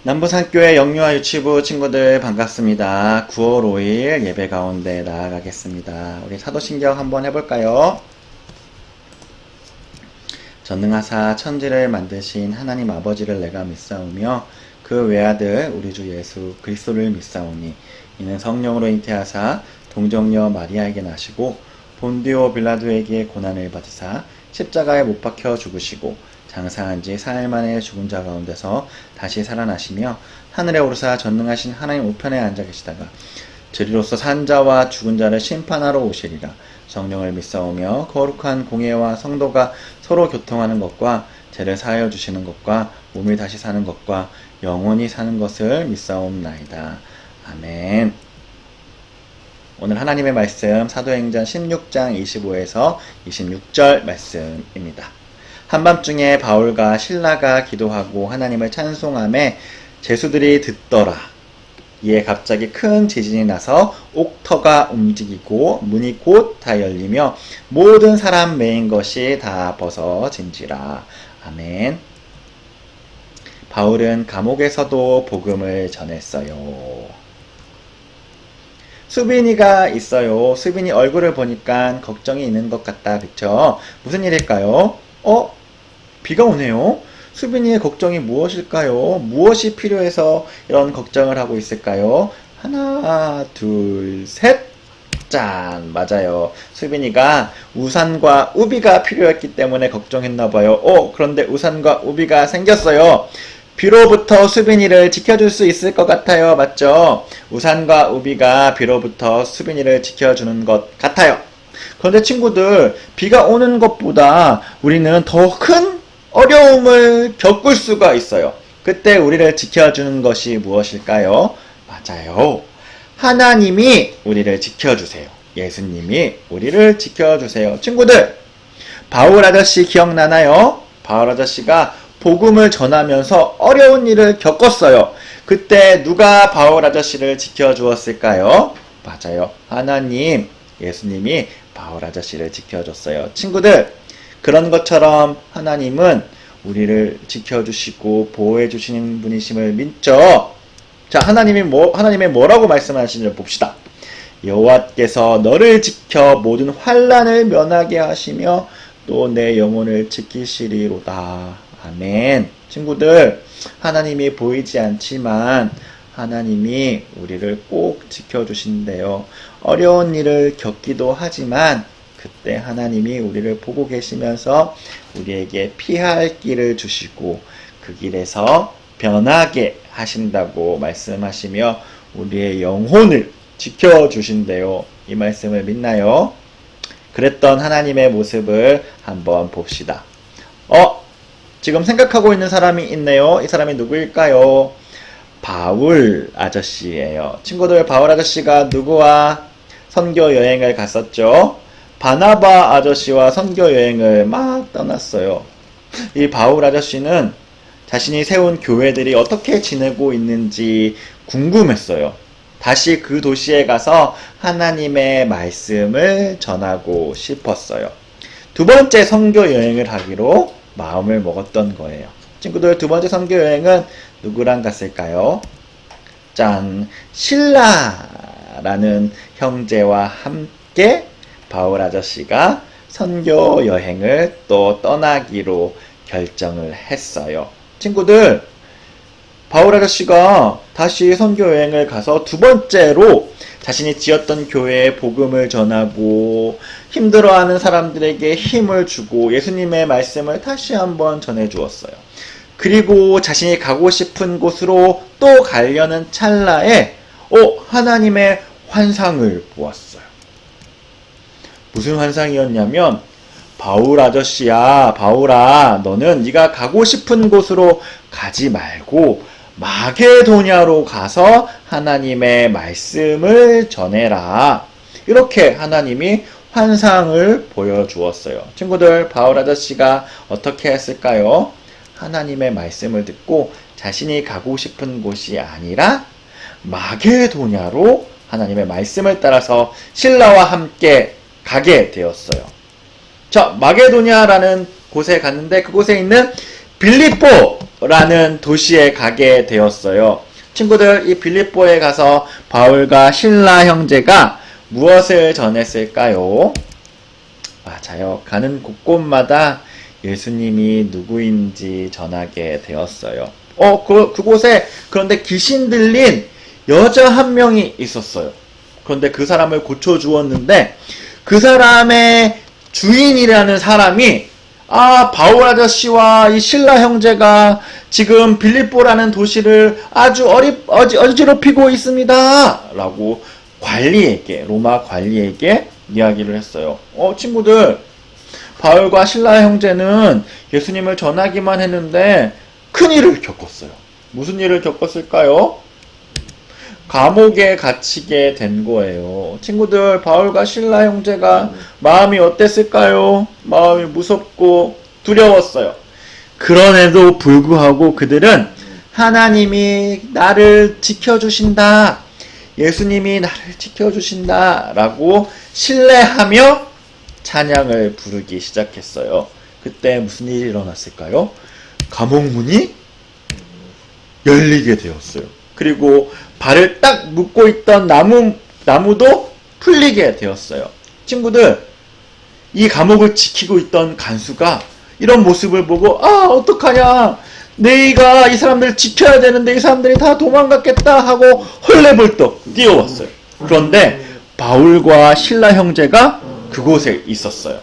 남부산교회 영유아 유치부 친구들 반갑습니다. 9월 5일 예배 가운데 나아가겠습니다. 우리 사도신경 한번 해볼까요? 전능하사 천지를 만드신 하나님 아버지를 내가 믿사오며 그 외아들 우리 주 예수 그리스도를 믿사오니 이는 성령으로 잉태하사 동정녀 마리아에게 나시고 본디오 빌라도에게 고난을 받으사 십자가에 못 박혀 죽으시고 장사한 지 사흘 만에 죽은 자 가운데서 다시 살아나시며 하늘에 오르사 전능하신 하나님 우편에 앉아 계시다가 저리로서 산 자와 죽은 자를 심판하러 오시리라. 성령을 믿사오며 거룩한 공예와 성도가 서로 교통하는 것과 죄를 사하여 주시는 것과 몸이 다시 사는 것과 영원히 사는 것을 믿사옵나이다. 아멘. 오늘 하나님의 말씀 사도행전 16장 25에서 26절 말씀입니다. 한밤중에 바울과 실라가 기도하고 하나님을 찬송하며 제수들이 듣더라. 이에 갑자기 큰 지진이 나서 옥터가 움직이고 문이 곧 다 열리며 모든 사람 매인 것이 다 벗어진지라. 아멘. 바울은 감옥에서도 복음을 전했어요. 수빈이가 있어요. 수빈이 얼굴을 보니까 걱정이 있는 것 같다. 그쵸? 무슨 일일까요? 비가 오네요. 수빈이의 걱정이 무엇일까요? 무엇이 필요해서 이런 걱정을 하고 있을까요? 하나, 둘, 셋! 짠! 맞아요. 수빈이가 우산과 우비가 필요했기 때문에 걱정했나봐요. 그런데 우산과 우비가 생겼어요. 비로부터 수빈이를 지켜줄 수 있을 것 같아요. 맞죠? 우산과 우비가 비로부터 수빈이를 지켜주는 것 같아요. 그런데 친구들, 비가 오는 것보다 우리는 더 큰 어려움을 겪을 수가 있어요. 그때 우리를 지켜주는 것이 무엇일까요? 맞아요. 하나님이 우리를 지켜주세요. 예수님이 우리를 지켜주세요. 친구들, 바울 아저씨 기억나나요? 바울 아저씨가 복음을 전하면서 어려운 일을 겪었어요. 그때 누가 바울 아저씨를 지켜주었을까요? 맞아요. 하나님, 예수님이 바울 아저씨를 지켜줬어요. 친구들, 그런 것처럼 하나님은 우리를 지켜주시고 보호해주시는 분이심을 믿죠. 자, 하나님이 뭐라고 말씀하시는지 봅시다. 여호와께서 너를 지켜 모든 환난을 면하게 하시며 또 내 영혼을 지키시리로다. 아멘. 친구들, 하나님이 보이지 않지만 하나님이 우리를 꼭 지켜주신대요. 어려운 일을 겪기도 하지만 그때 하나님이 우리를 보고 계시면서 우리에게 피할 길을 주시고 그 길에서 변하게 하신다고 말씀하시며 우리의 영혼을 지켜주신대요. 이 말씀을 믿나요? 그랬던 하나님의 모습을 한번 봅시다. 지금 생각하고 있는 사람이 있네요. 이 사람이 누구일까요? 바울 아저씨예요. 친구들, 바울 아저씨가 누구와 선교 여행을 갔었죠? 바나바 아저씨와 선교 여행을 막 떠났어요. 이 바울 아저씨는 자신이 세운 교회들이 어떻게 지내고 있는지 궁금했어요. 다시 그 도시에 가서 하나님의 말씀을 전하고 싶었어요. 두 번째 선교 여행을 하기로 마음을 먹었던 거예요. 친구들, 두 번째 선교 여행은 누구랑 갔을까요? 짠! 신라라는 형제와 함께 바울 아저씨가 선교 여행을 또 떠나기로 결정을 했어요. 친구들, 바울 아저씨가 다시 선교 여행을 가서 두 번째로 자신이 지었던 교회에 복음을 전하고 힘들어하는 사람들에게 힘을 주고 예수님의 말씀을 다시 한번 전해주었어요. 그리고 자신이 가고 싶은 곳으로 또 가려는 찰나에 하나님의 환상을 보았어요. 무슨 환상이었냐면, 바울 아저씨야, 바울아, 너는 네가 가고 싶은 곳으로 가지 말고 마게도냐로 가서 하나님의 말씀을 전해라. 이렇게 하나님이 환상을 보여주었어요. 친구들, 바울 아저씨가 어떻게 했을까요? 하나님의 말씀을 듣고 자신이 가고 싶은 곳이 아니라 마게도냐로 하나님의 말씀을 따라서 신라와 함께 가게 되었어요. 자, 마게도냐라는 곳에 갔는데 그곳에 있는 빌립보 빌립보라는 도시에 가게 되었어요. 친구들, 이 빌립보에 가서 바울과 실라 형제가 무엇을 전했을까요? 맞아요. 가는 곳곳마다 예수님이 누구인지 전하게 되었어요. 그곳에 그런데 귀신 들린 여자 한 명이 있었어요. 그런데 그 사람을 고쳐주었는데 그 사람의 주인이라는 사람이 바울 아저씨와 이 실라 형제가 지금 빌립보라는 도시를 아주 어지럽히고 있습니다. 라고 로마 관리에게 이야기를 했어요. 친구들, 바울과 실라 형제는 예수님을 전하기만 했는데 큰일을 겪었어요. 무슨 일을 겪었을까요? 감옥에 갇히게 된 거예요. 친구들, 바울과 실라 형제가 마음이 어땠을까요? 마음이 무섭고 두려웠어요. 그럼에도 불구하고 그들은 하나님이 나를 지켜주신다, 예수님이 나를 지켜주신다 라고 신뢰하며 찬양을 부르기 시작했어요. 그때 무슨 일이 일어났을까요? 감옥문이 열리게 되었어요. 그리고 발을 딱 묶고 있던 나무도 풀리게 되었어요. 친구들, 이 감옥을 지키고 있던 간수가 이런 모습을 보고 어떡하냐, 내가 이 사람들을 지켜야 되는데 이 사람들이 다 도망갔겠다 하고 헐레벌떡 뛰어왔어요. 그런데 바울과 실라 형제가 그곳에 있었어요.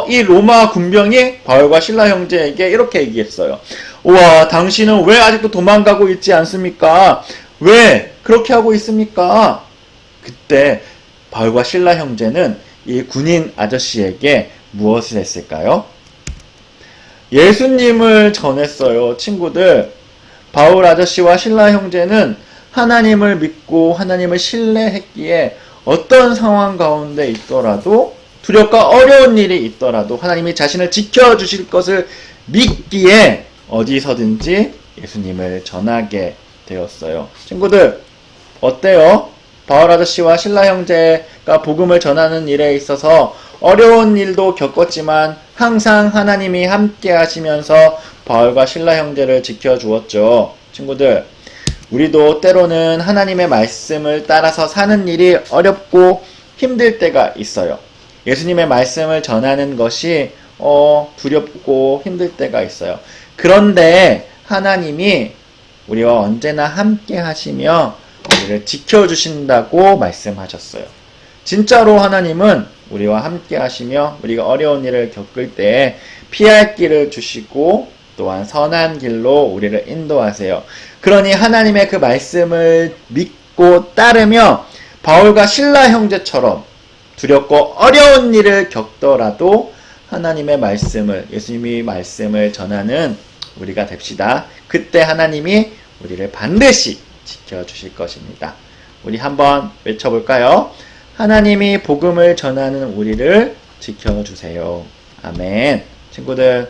이 로마 군병이 바울과 실라 형제에게 이렇게 얘기했어요. 우와, 당신은 왜 아직도 도망가고 있지 않습니까? 왜 그렇게 하고 있습니까? 그때 바울과 실라 형제는 이 군인 아저씨에게 무엇을 했을까요? 예수님을 전했어요. 친구들, 바울 아저씨와 실라 형제는 하나님을 믿고 하나님을 신뢰했기에 어떤 상황 가운데 있더라도, 두렵고 어려운 일이 있더라도 하나님이 자신을 지켜주실 것을 믿기에 어디서든지 예수님을 전하게 되었어요. 친구들, 어때요? 바울 아저씨와 실라 형제가 복음을 전하는 일에 있어서 어려운 일도 겪었지만 항상 하나님이 함께 하시면서 바울과 실라 형제를 지켜주었죠. 친구들, 우리도 때로는 하나님의 말씀을 따라서 사는 일이 어렵고 힘들 때가 있어요. 예수님의 말씀을 전하는 것이 두렵고 힘들 때가 있어요. 그런데 하나님이 우리와 언제나 함께 하시며 우리를 지켜주신다고 말씀하셨어요. 진짜로 하나님은 우리와 함께 하시며 우리가 어려운 일을 겪을 때 피할 길을 주시고 또한 선한 길로 우리를 인도하세요. 그러니 하나님의 그 말씀을 믿고 따르며 바울과 실라 형제처럼 두렵고 어려운 일을 겪더라도 하나님의 말씀을, 예수님이 말씀을 전하는 우리가 됩시다. 그때 하나님이 우리를 반드시 지켜주실 것입니다. 우리 한번 외쳐볼까요? 하나님이 복음을 전하는 우리를 지켜주세요. 아멘. 친구들,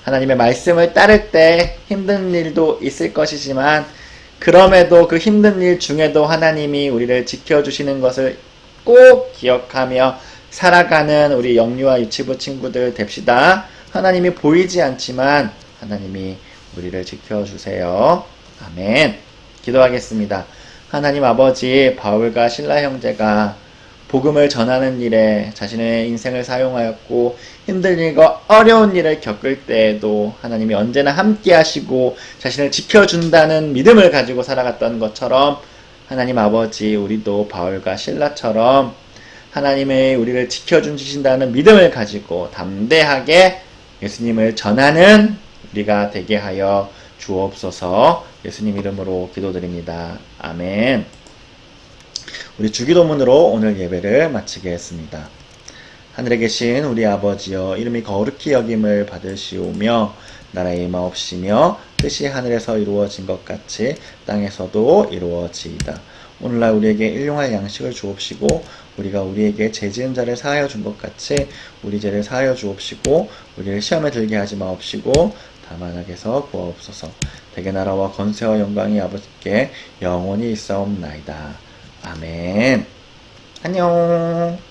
하나님의 말씀을 따를 때 힘든 일도 있을 것이지만 그럼에도 그 힘든 일 중에도 하나님이 우리를 지켜주시는 것을 꼭 기억하며 살아가는 우리 영유아 유치부 친구들 됩시다. 하나님이 보이지 않지만 하나님이 우리를 지켜주세요. 아멘. 기도하겠습니다. 하나님 아버지, 바울과 실라 형제가 복음을 전하는 일에 자신의 인생을 사용하였고 힘든 일과 어려운 일을 겪을 때에도 하나님이 언제나 함께 하시고 자신을 지켜준다는 믿음을 가지고 살아갔던 것처럼 하나님 아버지, 우리도 바울과 실라처럼 하나님의 우리를 지켜주신다는 믿음을 가지고 담대하게 예수님을 전하는 우리가 되게 하여 주옵소서. 예수님 이름으로 기도드립니다. 아멘. 우리 주기도문으로 오늘 예배를 마치겠습니다. 하늘에 계신 우리 아버지여, 이름이 거룩히 여김을 받으시오며 나라의 임하옵시며 뜻이 하늘에서 이루어진 것 같이 땅에서도 이루어지이다. 오늘날 우리에게 일용할 양식을 주옵시고 우리가 우리에게 죄 지은 자를 사하여 준 것 같이 우리 죄를 사하여 주옵시고 우리를 시험에 들게 하지 마옵시고 다만 악에서 구하옵소서. 대개 나라와 권세와 영광이 아버지께 영원히 있사옵나이다. 아멘. 안녕.